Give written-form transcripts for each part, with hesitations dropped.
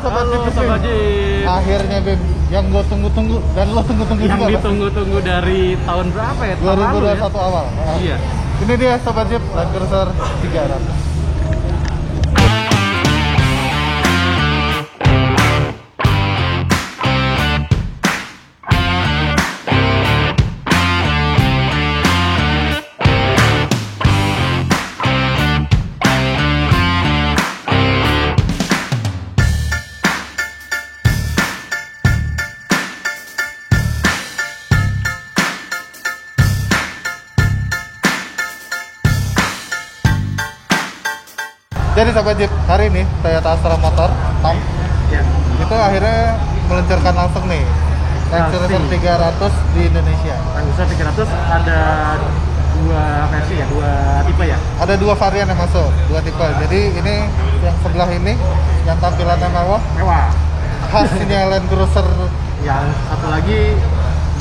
Sobat Halo Jeep. Sobat Jeep. Akhirnya Bim, yang gue tunggu-tunggu dan lo tunggu-tunggu Yang juga. ditunggu-tunggu dari tahun berapa ya? Tahun lalu 2021 ya? awal. Iya. Ini dia Sobat Jeep Land Cruiser 300. Jadi Sobat Jeep, hari ini Toyota Astra Motor Tom Iya. itu akhirnya meluncurkan langsung nih Land Cruiser 300 di Indonesia. Land Cruiser 300 ada dua versi ya, dua tipe ya? Ada dua varian yang masuk, dua tipe. Jadi ini yang sebelah ini yang tampilannya mewah, Mewah. khasnya Land Cruiser Yang satu lagi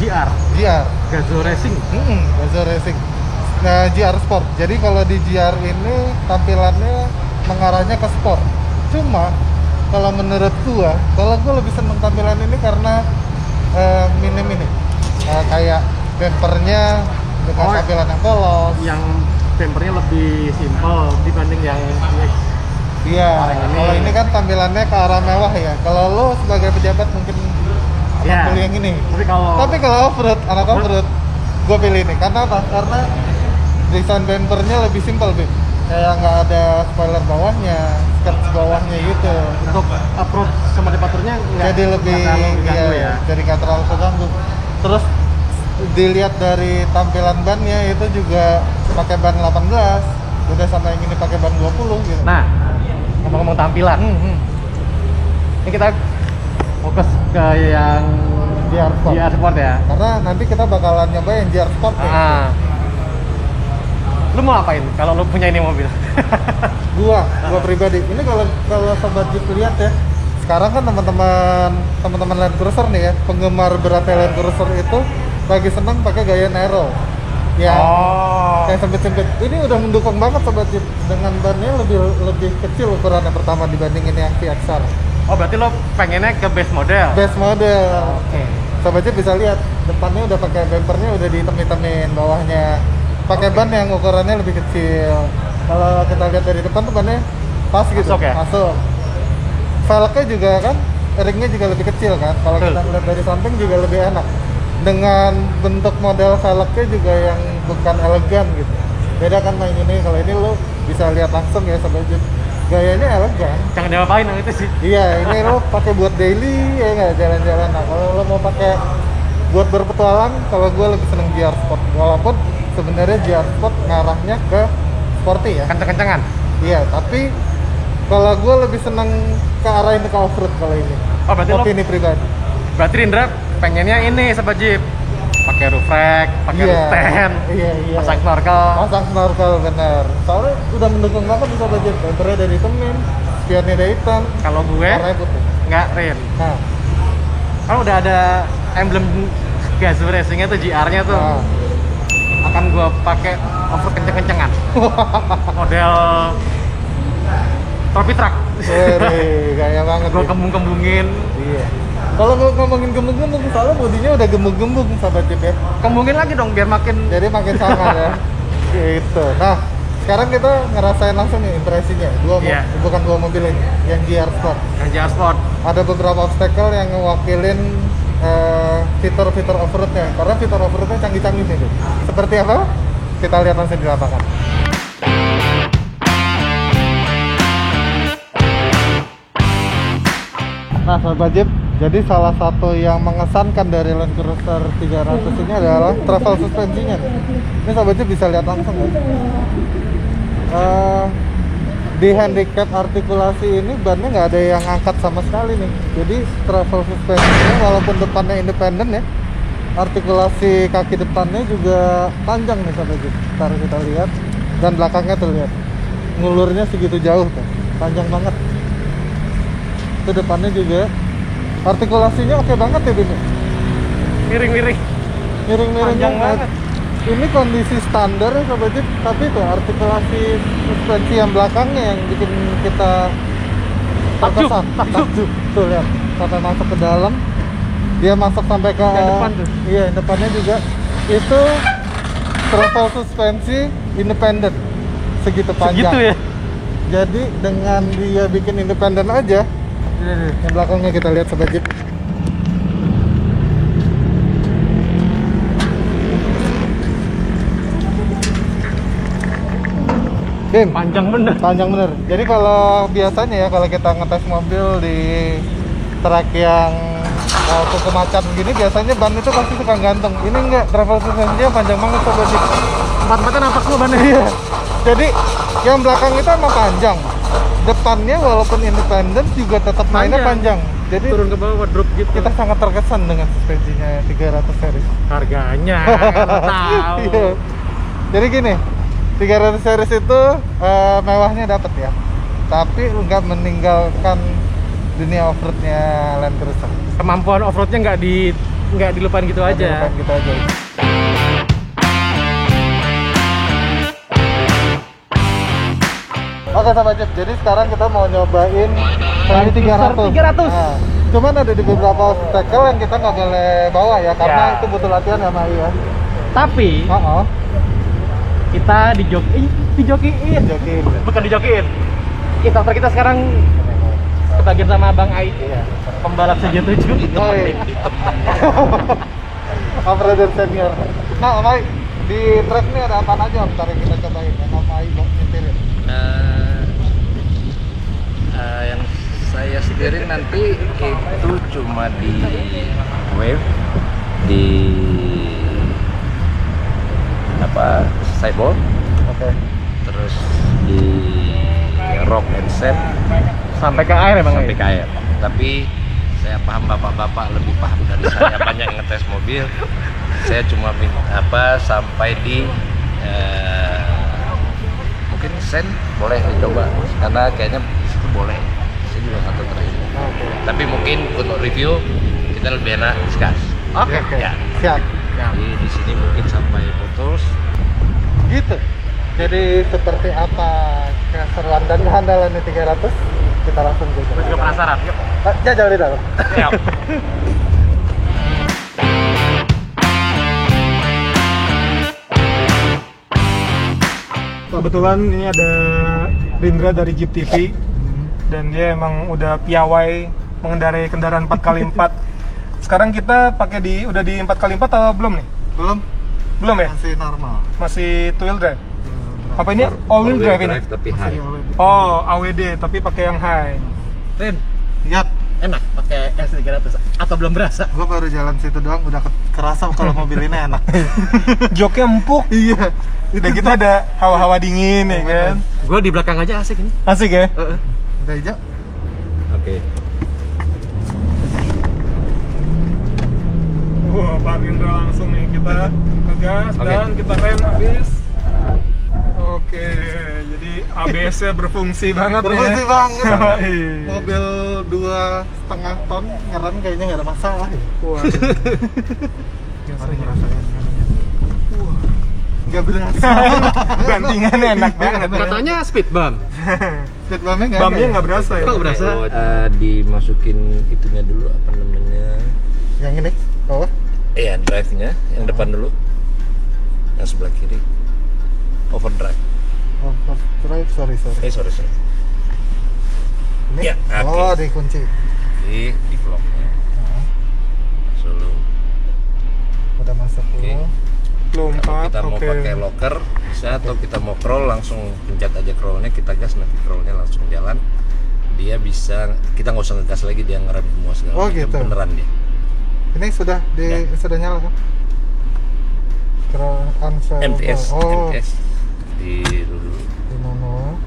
GR, GR. Gazoo Racing. Gazoo Racing. Nah, GR Sport. Jadi kalau di GR ini tampilannya mengarahnya ke sport. Cuma kalau menurut kalau gua lebih seneng tampilan ini karena minim ini. Kayak bumpernya dengan tampilan yang polos. Yang bumpernya lebih simple dibanding yang DX. Iya. Kalau ini kan tampilannya ke arah mewah ya. Kalau lo sebagai pejabat mungkin akan pilih yang ini. Tapi kalau off-road, anak off-road, gue pilih ini. Karena apa? Karena desain bumpernya lebih simpel, Bim. Kayak nggak ada spoiler bawahnya, skirt bawahnya gitu. Untuk approach sama departurnya Jadi lebih ganggu ya. Jadi nggak terlalu keganggu. Terus dilihat dari tampilan bannya itu juga pakai ban 18, udah sama yang ini pakai ban 20 gitu. Nah, ngomong-ngomong tampilan, ini kita fokus ke yang GR Sport. GR Sport ya. Karena nanti kita bakalan nyoba yang GR Sport nih. Lu mau apain kalau lu punya ini mobil? Gua pribadi. Ini kalau Sobat Jeep lihat ya. Sekarang kan teman-teman Land Cruiser nih ya, penggemar berat Land Cruiser itu lagi senang pakai gaya Nero. Ya. Kayak sempit-sempit. Ini udah mendukung banget Sobat Jeep dengan bannya lebih kecil ukurannya pertama dibandingin yang VXR. Oh, berarti lo pengennya ke base model? Base model. Oke. Sobat Jeep bisa lihat depannya udah pakai bumpernya udah dihitam-hitamin, bawahnya pakai ban yang ukurannya lebih kecil. Kalau kita lihat dari depan tuh bannya pas gitu. Masuk ya? Masuk. Velgnya juga kan, ringnya juga lebih kecil kan. Kalau kita lihat dari samping juga lebih enak. Dengan bentuk model velgnya juga yang bukan elegan gitu. Beda kan main ini. Kalau ini lo bisa lihat langsung ya Sobat Jeep. Gayanya elegan. Jangan diapain yang itu sih. Iya, ini lo pakai buat daily ya nggak jalan-jalan. Nah, kalau lo mau pakai buat berpetualang, kalau gue lebih seneng GR Sport. Walaupun sebenarnya GR Sport ngarahnya ke sporty ya. Kenceng-kencengan. Iya, tapi kalau gue lebih seneng ke arah ini ke off-road kalau ini. Oh, berarti opini pribadi. Berarti Rindra pengennya ini Sobat Jeep. Pakai roof rack, pakai roof tent, iya. pasang snorkel. Bener. Soalnya udah mendukung banget bisa Jeep. Bumpernya dari temen, spionnya dari hitam. Kalau gue warnanya putih. nggak Rin. Nah, Kan udah ada emblem Gazoo Racing-nya tuh, GR-nya tuh. Akan gue pakai off-road kenceng-kencengan. Model trophy truck. Gaya banget. Gue kembung-kembungin. Iya. Kalau ngomongin gembung-gembung, soalnya bodinya udah gembung-gembung Sobat Jeep ya. Kembungin lagi dong biar makin. Jadi makin sangar ya. Gitu. Nah, sekarang kita ngerasain langsung nih impresinya. Bukan dua mobil ini, yang GR Sport. Yang GR Sport. Ada beberapa obstacle yang ngewakilin fitur-fitur off-roadnya. Karena fitur off-roadnya canggih-canggih nih. Seperti apa? Kita lihat langsung di lapangan. Nah, Sobat Jeep, jadi salah satu yang mengesankan dari Land Cruiser 300 ini adalah travel suspensinya nih. Ini Sobat Jeep bisa lihat langsung kan? Di handicap artikulasi ini bannya nggak ada yang angkat sama sekali nih. Jadi travel suspensinya walaupun depannya independen ya, artikulasi kaki depannya juga panjang nih Sobat Jeep. Ntar kita lihat, dan belakangnya terlihat ngulurnya segitu jauh tuh, panjang banget. Itu depannya juga artikulasinya oke banget ya Bim. Miring-miring. Miring-miring banget. Ini kondisi standar ya Sobat Jeep, tapi tuh artikulasi suspensi yang belakangnya yang bikin kita terkesan. Takjub. Tuh lihat, sampai masuk ke dalam. Dia masuk sampai ke Yang depan tuh. Iya, yang depannya juga. Itu travel suspensi independen. Segitu panjang. Segitu ya? Jadi dengan dia bikin independen aja, yang belakangnya kita lihat sobat Jeep. Bim, Panjang bener. panjang bener. Jadi kalau biasanya ya kalau kita ngetes mobil di trek yang kuku macan gini, biasanya ban itu pasti suka gantung. Ini enggak, travel suspensinya panjang banget sobat Jeep. Empat-empatnya nampak semua bannya. Iya. Jadi yang belakang itu emang panjang. Depannya walaupun independen juga tetap mainnya panjang. Jadi Turun ke bawah drop gitu. kita sangat terkesan dengan suspensinya 300 series. Harganya nggak tahu. Iya. Jadi gini, 300 series itu mewahnya dapat ya. Tapi nggak meninggalkan dunia off-roadnya Land Cruiser. Kemampuan off-roadnya nggak dilupain gitu aja. Bukan gitu aja. Oke sahabat Jeep, jadi sekarang kita mau nyobain Sally 300. 300. Nah, cuman ada di beberapa obstacle yang kita nggak boleh bawa ya, karena Ya. itu butuh latihan ya Mai ya. Tapi Oh, kita dijokiin. jokin. Bukan dijokiin. Instruktur kita sekarang kebagian sama Bang Ai. Iya. Pembalap CJ7. Oh, iya. Om Brother Senior. Nah, Om Mai, di track ini ada apa aja Om? Ntar kita cobain ya, Om Mai nyetirin. Yang saya setirin nanti itu cuma di wave, di sideboard, Oke. terus di rock and set Sampai ke air emang. sampai ke air. Tapi saya paham bapak-bapak lebih paham dari saya, banyak yang ngetes mobil. Saya cuma sampai di mungkin sen boleh dicoba karena kayaknya itu boleh. Saya juga nggak tahu terakhir. Oke. Tapi mungkin untuk review kita lebih enak discuss. Oke. Oke. Ya. Siap. Jadi di sini mungkin sampai putus. Gitu. Jadi seperti apa keseruan dan kehandalannya 300? Kita langsung Gue juga jajal. penasaran. Yuk. Jajal di dalam. Siap. Kebetulan ini ada Rindra dari Jeep TV dan dia emang udah piawai mengendarai kendaraan 4x4. Sekarang kita pakai udah di 4x4 atau belum nih? Belum, Belum ya? masih normal. Masih two wheel drive. Apa ini? All wheel drive ini? tapi high. Oh, AWD tapi pakai yang high. Rin, Lihat, enak pakai S300 atau belum berasa? gua baru jalan situ doang udah kerasa kalau mobil ini enak. Joknya empuk. Iya. Dan kita ada hawa-hawa dingin ya kan. Gue di belakang aja asik ini. Asik ya? Udah hijau. Oke. Wah, Pak Rindra langsung nih kita ngegas Oke. dan kita rem habis. Oke, jadi ABS-nya berfungsi banget Berfungsi ya. banget. Iya. Mobil 2,5 ton ngerem kayaknya nggak ada masalah ya. Wah. Mari ngerasain. Wah, nggak berasa. Bantingannya enak banget. Katanya speed bump. Speed bumpnya nggak Bumnya ada ya? nggak berasa ya. Kok berasa? Dimasukin itunya dulu apa namanya? Yang ini, bawah. Iya, drive-nya yang depan dulu. Yang sebelah kiri. Overdrive. Oh, drive, sorry. Sorry. Ini? Ya, oke. Oh, dikunci. Di vlognya. Solo. Udah masuk Oke. dulu. Kalau Lompat, kita mau oke. pakai locker bisa, atau kita mau crawl langsung pencet aja crawlnya, kita gas nanti crawlnya langsung jalan. Dia bisa, kita nggak usah ngegas lagi, dia ngerem semua segala Oh, macam. gitu. Beneran dia. Ini sudah Ya. sudah nyala kan? MTS, Oh, MTS di dulu. di manual.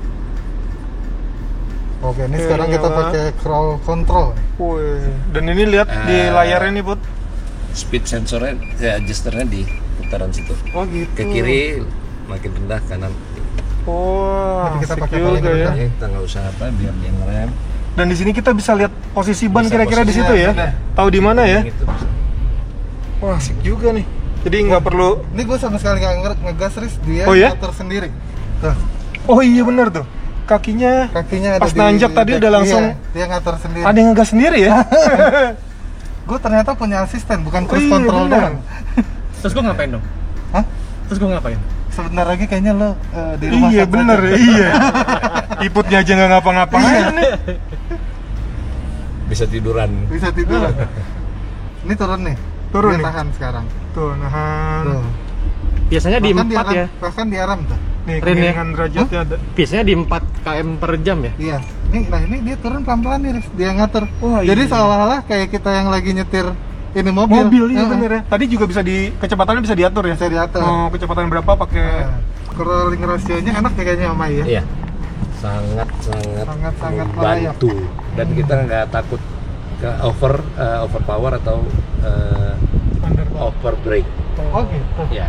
Oke, ini Oke, sekarang kita nyala. pakai crawl control nih. Wih, dan ini lihat di layarnya nih, Bud. Speed sensornya, adjusternya di putaran situ. Oh gitu. Ke kiri makin rendah, kanan. Wah, Jadi kita asik pakai juga paling ya. rendah. Kita nggak usah apa, biar dia ngerem. Dan di sini kita bisa lihat posisi ban Bisa kira-kira di posisinya, situ ya. benar. Tahu di mana ya? Itu bisa. Wah, asik juga nih. Jadi nggak perlu. Ini gue sama sekali nggak ngegas, Riz. Dia Oh, ya? ngatur sendiri. Tuh. Oh iya bener tuh. kakinya Kakinya pas nanjak tadi udah langsung dia ngatur sendiri. ada yang ngegas sendiri ya. Gue ternyata punya asisten, bukan cruise iya, control bener. doang. Terus gue ngapain dong? Hah? Terus gue ngapain? Sebentar lagi kayaknya lo di rumah Iya sakit bener aja. ya, iya. Iputnya aja nggak ngapa-ngapain nih. Bisa tiduran. Bisa tidur. Ini turun nih. Turun Dia nih. tahan sekarang. Tuh, nahan. Tuh. Biasanya di Bahkan 4 ya. Bahkan di aram tuh. Nih, Rin ya? kemiringan derajatnya ada. Biasanya di 4 km per jam ya. Iya. Ini dia turun pelan-pelan nih, Riz. Dia ngatur. Wah, Jadi iya. seolah-olah kayak kita yang lagi nyetir ini mobil. Mobil iya Heeh. bener ya. Tadi juga bisa kecepatannya bisa diatur ya. Bisa diatur. Mau kecepatan berapa pakai Nah, crawling ratio-nya enak ya kayaknya Om Mai ya. Iya. Sangat Sangat membantu. Dan kita nggak takut ke overpower atau over brake. Oh gitu. Ya.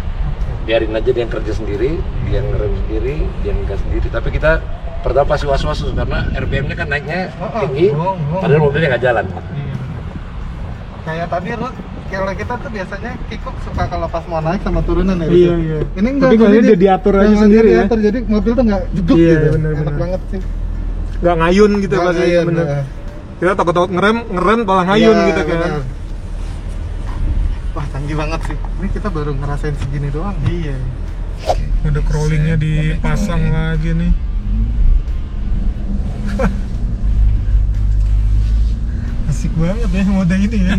Biarin aja dia yang kerja sendiri, dia yang ngerem sendiri, dia yang gas sendiri. Tapi kita pertama pasti was-was karena RPM-nya kan naiknya tinggi, padahal mobilnya nggak jalan. Kayak tadi Ruth, kalau kita tuh biasanya kikuk suka kalau pas mau naik sama turunan ya. Iya, Ruth. iya. Ini enggak. Tapi kalau jadi ini udah diatur aja dia sendiri ya. diatur, jadi mobil tuh nggak jeduk Iya, gitu. bener, Enak bener. banget sih. nggak ngayun gitu Nggak pasti ngayun, bener. nah. Kita takut-takut ngerem malah ngayun Iya, gitu kan. bener. Wah, canggih banget sih. Ini kita baru ngerasain segini doang. Iya. Udah crawlingnya dipasang lagi nih. Asik banget ya mode ini ya.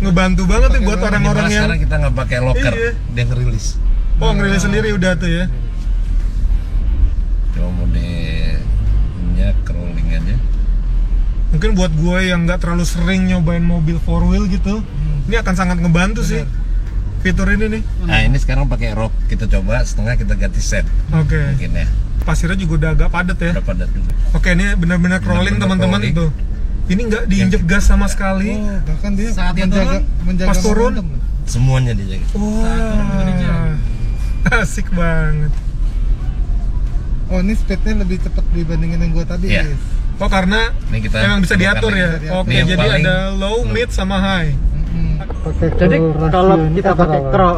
Ngebantu banget nih buat orang-orang yang sekarang kita nggak pakai locker, Iya. dia ngerilis. oh ngerilis sendiri udah tuh ya. Coba modenya crawling aja. Mungkin buat gue yang nggak terlalu sering nyobain mobil 4 wheel gitu, ini akan sangat ngebantu sih fitur ini nih. Nah ini sekarang pakai rock, kita coba setengah kita ganti set Oke. mungkin ya. Pasirnya juga udah agak padat ya. Udah padat juga. Oke, ini benar-benar crawling Benar-benar teman-teman crawling. itu. Ini nggak diinjek gas sama sekali. Oh, bahkan dia Saat dia menjaga pas turun, momentum. Semuanya dijaga. Wah, asik banget. Oh, ini speednya lebih cepat dibandingin yang gua tadi. Iya. Riz. Oh karena Ini kita emang bisa diatur bukan ya. lagi. Bisa Oke, diatur. Ini yang jadi paling- ada low, mid sama high. Jadi kalau kita pakai crawl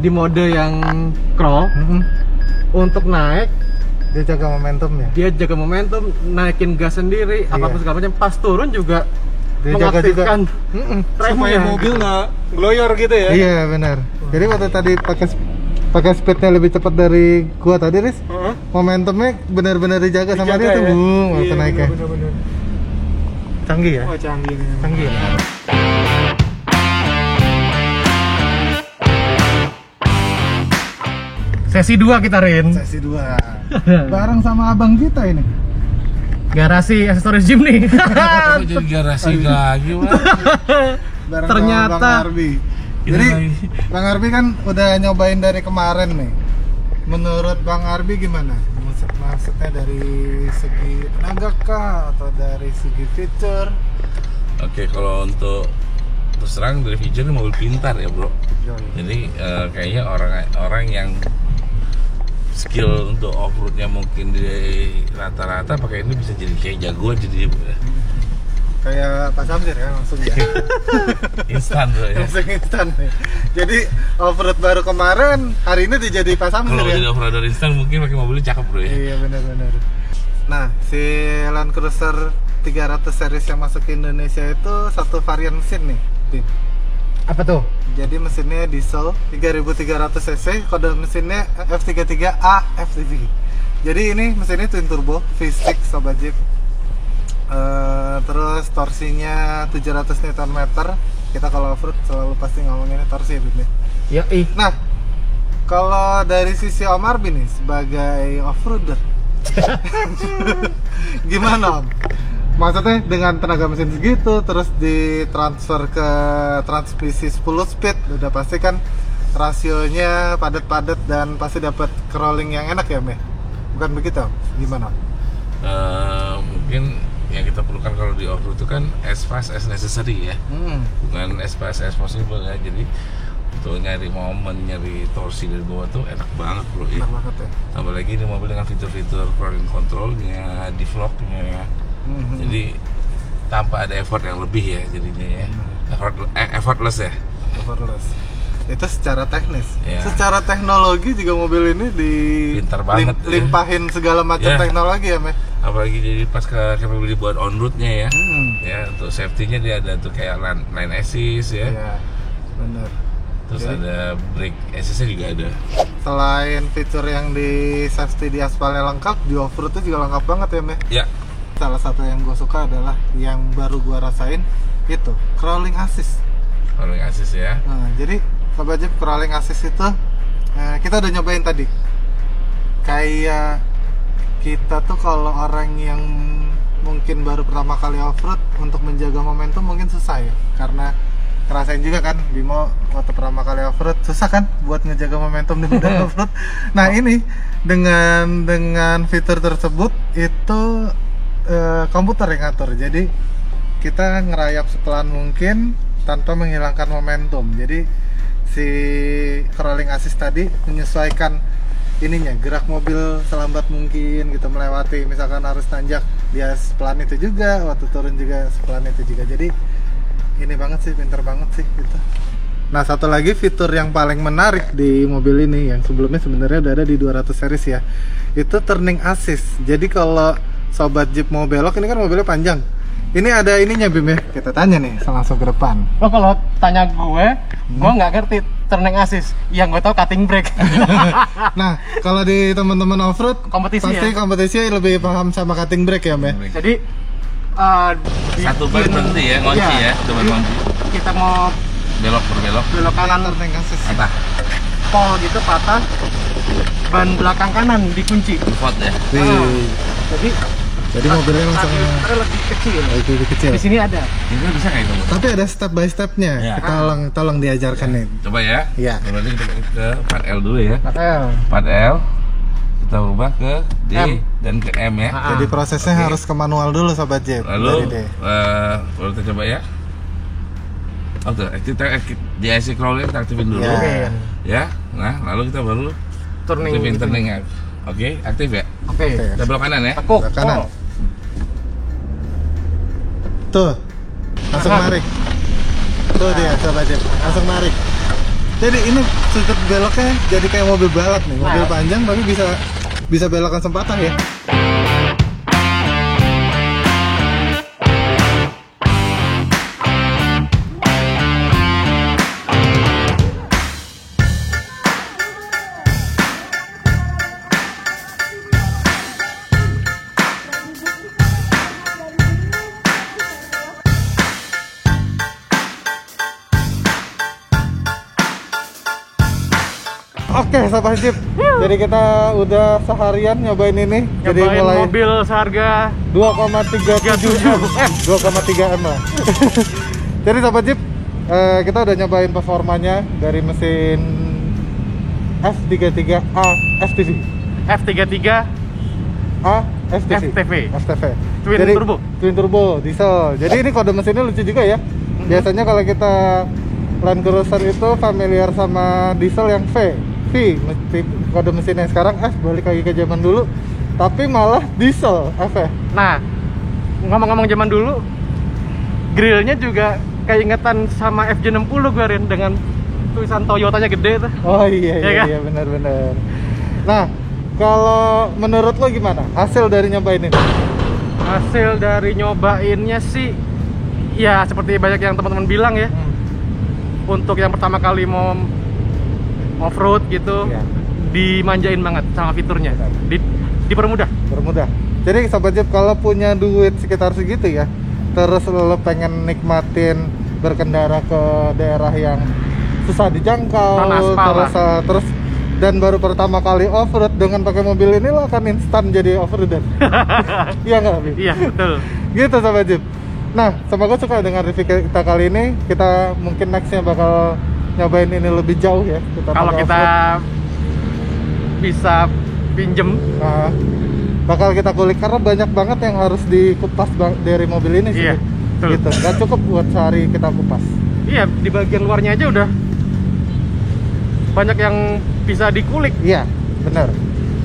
di mode yang crawl untuk naik, dia jaga momentum ya. dia jaga momentum, naikin gas sendiri, apapun segala macam. Pas turun juga Dia jaga juga. mengaktifkan Supaya remnya. mobil nggak gloyor gitu ya. Iya benar. Jadi waktu tadi pakai speednya lebih cepat dari gua tadi, Riz. Heeh. Momentumnya benar-benar dijaga sama dia Dijaga tuh, ya. bung, waktu Iya, naiknya. bener-bener. Canggih ya. Wah canggih nih. Canggih. Ya? Sesi 2 kita Rin. Sesi 2. Bareng sama abang kita ini. Garasi aksesoris gym nih. Kok jadi garasi lagi, Pak? Bareng Ternyata. sama Bang Arbi. Jadi Bang Arbi kan udah nyobain dari kemarin nih. Menurut Bang Arbi gimana? Maksudnya dari segi tenaga kah atau dari segi fitur? Oke, kalau untuk terus terang dari feature ini mobil pintar ya, Bro. Jadi kayaknya orang yang skill untuk off-roadnya mungkin di rata-rata pakai ini bisa jadi kayak jagoan jadi Kayak Pak Samsir ya langsung ya. instan bro ya. Langsung instan nih. Jadi off-road baru kemarin, hari ini dijadi Pak Samsir Kalau ya. jadi off-roader instan mungkin pakai mobilnya cakep bro ya. Iya benar-benar. Nah, si Land Cruiser 300 series yang masuk ke Indonesia itu satu varian mesin nih, Din. Apa tuh? Jadi mesinnya diesel 3300 cc, kode mesinnya F33A FTV. Jadi ini mesinnya twin turbo V6 sobat Jeep. Terus torsinya 700 Nm. Kita kalau off-road selalu pasti ngomonginnya torsi ya. Ya ih. Nah, kalau dari sisi Om Arbi nih sebagai off-roader, gimana Om? Maksudnya dengan tenaga mesin segitu, terus ditransfer ke transmisi 10 speed, udah pasti kan rasionya padat-padat dan pasti dapat crawling yang enak ya Om ya? Bukan begitu Om? Gimana Om? Mungkin yang kita perlukan kalau di off-road itu kan as fast as necessary ya, bukan as fast as possible ya. Jadi untuk nyari momen, nyari torsi dari bawah tuh enak banget bro ya. Enak banget ya? Apalagi ini mobil dengan fitur-fitur crawling controlnya, deflognya. Jadi tanpa ada effort yang lebih ya jadinya ya. Effortless ya. Effortless. Itu secara teknis. Ya. Secara teknologi juga mobil ini Pintar banget, ya. limpahin segala macam Ya. teknologi ya, Meh. Apalagi jadi pas capability buat on road-nya ya. Hmm. Ya, untuk safety-nya dia ada tuh kayak lane assist ya. Iya, benar. Terus Jadi- ada brake assist-nya juga ada. Selain fitur yang di safety di aspalnya lengkap, di off-road itu juga lengkap banget ya, Meh. Ya, Salah satu yang gue suka adalah yang baru gue rasain itu crawling assist. rolling assist ya. Nah, jadi Sobat Jeep, crawling assist itu kita udah nyobain tadi. Kayak kita tuh kalau orang yang mungkin baru pertama kali off-road untuk menjaga momentum mungkin susah ya, karena ngerasain juga kan Bimo waktu pertama kali off-road susah kan buat ngejaga momentum di medan off-road. Nah ini dengan fitur tersebut itu komputer yang ngatur, jadi kita ngerayap sepelan mungkin tanpa menghilangkan momentum. Jadi si crawling assist tadi menyesuaikan ininya, gerak mobil selambat mungkin gitu, melewati misalkan arus tanjak dia sepelan itu juga, waktu turun juga sepelan itu juga. Jadi ini banget sih, pinter banget sih gitu. Nah, satu lagi fitur yang paling menarik di mobil ini yang sebelumnya sebenarnya udah ada di 200 series ya, itu turning assist. Jadi kalau Sobat Jeep mau belok, ini kan mobilnya panjang, ini ada ininya Bim ya, kita tanya nih langsung ke depan. Lo kalau tanya gue nggak ngerti turning assist. Yang gue tau cutting brake. Nah, kalau di teman-teman off-road Kompetisi pasti ya? kompetisi lebih paham sama cutting brake ya, Mbak? Jadi Satu baris berhenti ya, ngunci ya, coba ngunci. Kita mau Belok berbelok. belok kanan, Turning assist. Apa? pol gitu patah, ban belakang kanan dikunci. Default ya. Jadi mobilnya langsung Radiatornya lebih kecil. lebih kecil. Di sini ada. Ini bisa kayak gitu. Tapi ada step by stepnya. Ya. Tolong diajarkan nih. Coba ya. Iya. Berarti kita ke part L dulu ya. L. Part L kita ubah ke D M. dan ke M ya. Ah. Jadi prosesnya Oke. harus ke manual dulu Sobat Jeep. Lalu Dari D. baru kita coba ya. Oke, kita di IC crawling kita aktifin dulu. Ya. Ya. Nah, lalu kita baru aktifin Turning. turning. Oke, aktif ya. Oke. Kita belok kanan ya. Tekuk. Belok kanan. pol. Tuh. Langsung Aha. narik. Tuh dia Sobat Jeep, langsung narik. Jadi ini sudut beloknya jadi kayak mobil balap nih, mobil Nah. panjang tapi bisa belok langsung patah ya. Oke, Sobat Jeep. Jadi kita udah seharian nyobain ini. Jadi Nyobain mulai mobil seharga 2,37 M, 2,3 M lah. Jadi Sobat Jeep, kita udah nyobain performanya dari mesin F33A STV. F33 A STV. FTV. STV. Twin Jadi, turbo. Twin turbo diesel. Jadi ini kode mesinnya lucu juga ya. Biasanya kalau kita Land Cruiser itu familiar sama diesel yang V, kode mesinnya. Sekarang F balik lagi ke zaman dulu, tapi malah diesel F. Nah, ngomong-ngomong zaman dulu, grillnya juga keingetan sama FJ60 gue Rin, dengan tulisan Toyotanya gede tuh. Oh iya Iya kan? iya benar-benar. Nah, kalau menurut lo gimana hasil dari nyobain ini? Hasil dari nyobainnya sih, ya seperti banyak yang teman-teman bilang ya, untuk yang pertama kali mau off-road gitu, Iya. dimanjain banget sama fiturnya, dipermudah. Bermudah. Jadi Sobat Jeep, kalau punya duit sekitar segitu ya, terus lo pengen nikmatin berkendara ke daerah yang susah dijangkau, Non-aspal terus dan baru pertama kali off-road dengan pakai mobil ini, lo akan instan jadi off-roader. Iya nggak, Bi? Iya, betul. Gitu Sobat Jeep. Nah, semoga suka dengan review kita kali ini. Kita mungkin nextnya bakal nyobain ini lebih jauh ya. Kalau pakai kita off-road. bisa pinjem, Nah, bakal kita kulik karena banyak banget yang harus dikupas dari mobil ini sih. Iya, betul. Gitu. Gak cukup buat sehari kita kupas. iya di bagian luarnya aja udah banyak yang bisa dikulik. Iya, benar.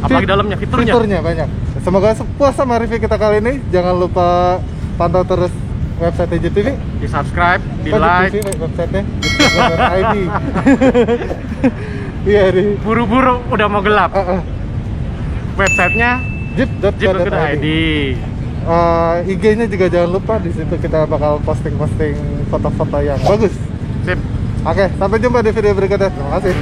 Apalagi dalamnya, fiturnya. Fiturnya banyak. Semoga puas sama review kita kali ini. Jangan lupa pantau terus website Jeep TV. Di subscribe, di Jeep like. TV websitenya Jeep.id. Iya di Buru-buru udah mau gelap. Websitenya Jeep.id. jeep.id. IG-nya juga jangan lupa, di situ kita bakal posting foto-foto yang bagus. Sip. Oke, sampai jumpa di video berikutnya. Terima kasih.